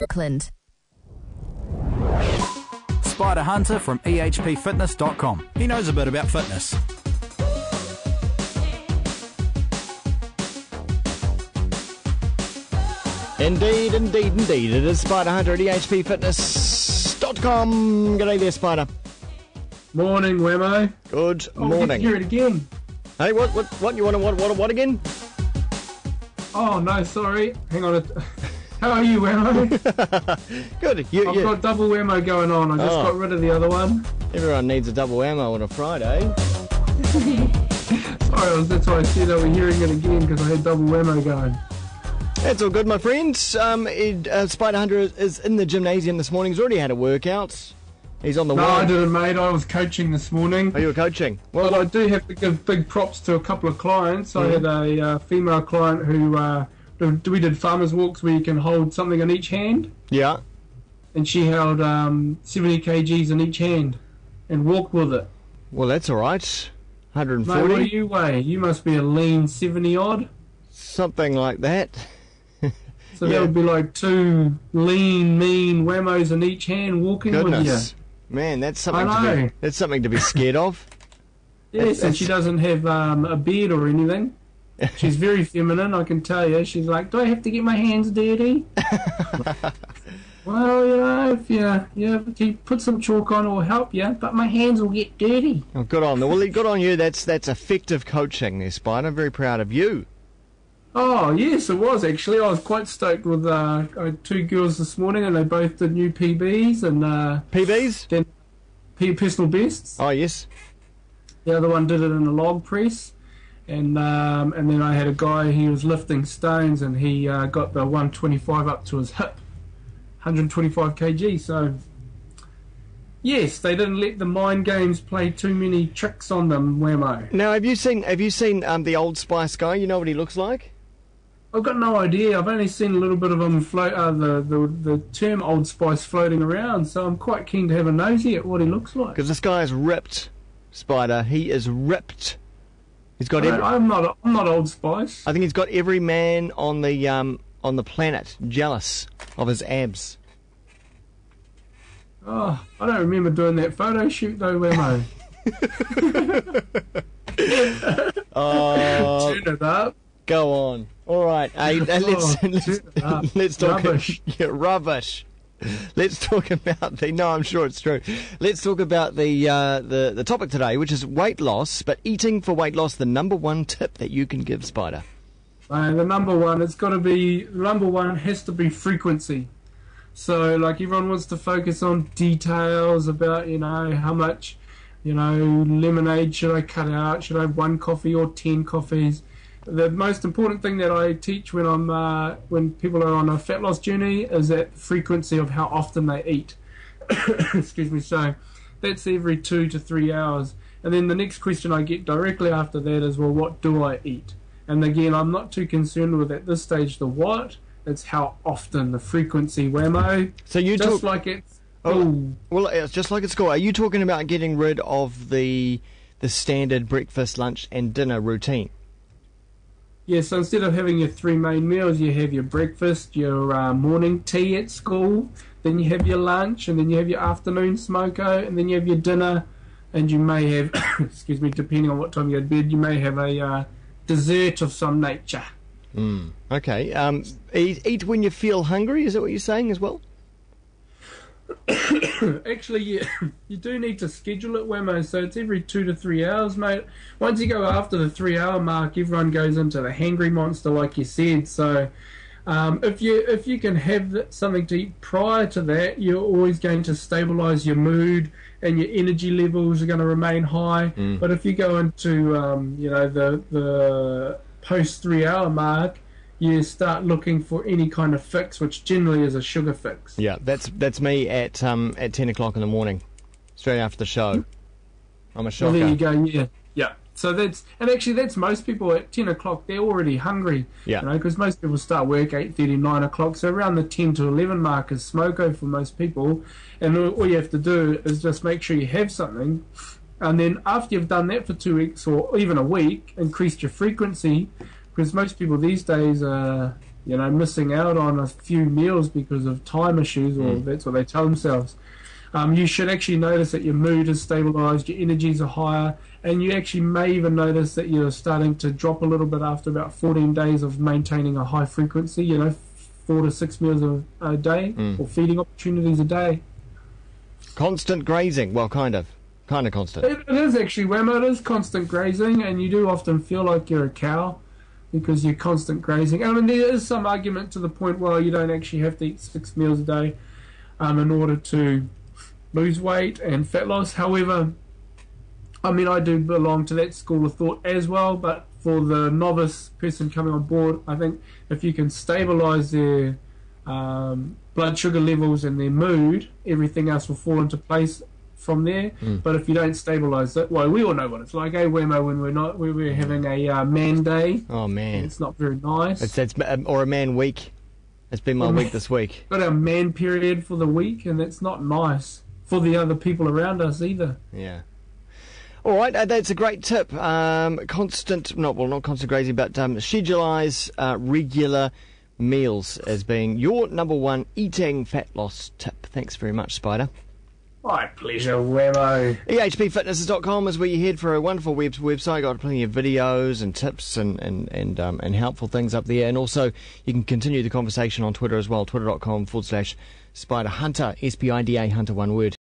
Auckland. Spida Hunter from ehpfitness.com. He knows a bit about fitness. Indeed. It is Spida Hunter at ehpfitness.com. G'day there, Spider. Morning, Wammo. Good morning. I get to hear it again. Hey, what? You want to what again? Oh, no, sorry. Hang on. How are you, Wammo? Good. I've got double Wammo going on. I just got rid of the other one. Everyone needs a double ammo on a Friday. Sorry, that's why I said over hearing it again, because I had double Wammo going. That's all good, my friends. Spida Hunter is in the gymnasium this morning. He's already had a workout. He's on the No, wall. I didn't, mate. I was coaching this morning. Oh, you were coaching? Well, I do have to give big props to a couple of clients. I had a female client who we did farmers walks where you can hold something in each hand. Yeah. And she held 70 kgs in each hand and walked with it. Well, that's all right. 140. Mate, what do you weigh? You must be a lean 70 odd. Something like that. So that would be like two lean, mean Wammos in each hand walking with you. Man, that's something to be scared of. Yes, and she doesn't have a beard or anything. She's very feminine, I can tell you. She's like, do I have to get my hands dirty? Well, you know, if you put some chalk on, it will help you, but my hands will get dirty. Oh, good on you. That's effective coaching there, Spider. Very proud of you. Oh, yes, it was actually. I was quite stoked with I had two girls this morning, and they both did new PBs and PBs? Then personal bests. Oh, yes. The other one did it in a log press, and then I had a guy. He was lifting stones, and he got the 125 up to his hip, 125 kg. So, yes, they didn't let the mind games play too many tricks on them, Wammo. Now, have you seen the Old Spice guy? You know what he looks like? I've got no idea. I've only seen a little bit of him float. The term Old Spice floating around. So I'm quite keen to have a nosy at what he looks like. Because this guy is ripped, Spider. He is ripped. He's got. I'm not Old Spice. I think he's got every man on the planet jealous of his abs. Oh, I don't remember doing that photo shoot though, Wammo. Turn it up. Go on. All right. Hey, let's talk. Rubbish. Rubbish. Let's talk about the. No, I'm sure it's true. Let's talk about the topic today, which is weight loss. But eating for weight loss, the number one tip that you can give, Spider. The number one has to be frequency. So, like, everyone wants to focus on details about, how much, lemonade should I cut out? Should I have 1 coffee or 10 coffees? The most important thing that I teach when people are on a fat loss journey is that frequency of how often they eat. Excuse me. So that's every 2 to 3 hours. And then the next question I get directly after that is, well, what do I eat? And again, I'm not too concerned with at this stage the what. It's how often, the frequency, Wammo. So you just like it's. Well, it's just like at school. Are you talking about getting rid of the standard breakfast, lunch, and dinner routine? Yeah, so instead of having your 3 main meals, you have your breakfast, your morning tea at school, then you have your lunch, and then you have your afternoon smoko, and then you have your dinner, and you may have, excuse me, depending on what time you go to bed, you may have a dessert of some nature. Okay. Eat when you feel hungry, is that what you're saying as well? Actually, yeah, you do need to schedule it, Wammo, so it's every 2 to 3 hours, mate. Once you go after the 3-hour mark, everyone goes into the Hangry Monster, like you said. So if you can have something to eat prior to that, you're always going to stabilise your mood and your energy levels are going to remain high. But if you go into the post 3-hour mark, you start looking for any kind of fix, which generally is a sugar fix. Yeah, that's me at 10 o'clock in the morning, straight after the show. I'm a shocker. Well, there you go. Yeah. So that's most people at 10 o'clock. They're already hungry. Yeah. Because most people start work 8:30, 9 o'clock. So around the 10 to 11 mark is smoko for most people. And all you have to do is just make sure you have something. And then after you've done that for 2 weeks or even a week, increase your frequency. Because most people these days are missing out on a few meals because of time issues, or that's what they tell themselves. You should actually notice that your mood is stabilised, your energies are higher, and you actually may even notice that you're starting to drop a little bit after about 14 days of maintaining a high frequency, 4 to 6 meals a day, or feeding opportunities a day. Constant grazing, well, kind of constant. It is actually, Wammo, it is constant grazing, and you do often feel like you're a cow because you're constant grazing. I mean, there is some argument to the point where you don't actually have to eat 6 meals a day in order to lose weight and fat loss. However, I mean, I do belong to that school of thought as well, but for the novice person coming on board, I think if you can stabilise their blood sugar levels and their mood, everything else will fall into place from there. But if you don't stabilise it, well, we all know what it's like, Wammo, when we're having a man day. Oh man, it's not very nice. It's or a man week. It's been my week this week. Got our man period for the week, and that's not nice for the other people around us either. Yeah. All right, that's a great tip. Not constant grazing, but schedulise regular meals as being your number one eating fat loss tip. Thanks very much, Spida. My pleasure, Wammo. EHPfitness.com is where you head for a wonderful website. Got plenty of videos and tips and helpful things up there. And also, you can continue the conversation on Twitter as well, twitter.com/Spida Hunter, SPIDA Hunter, one word.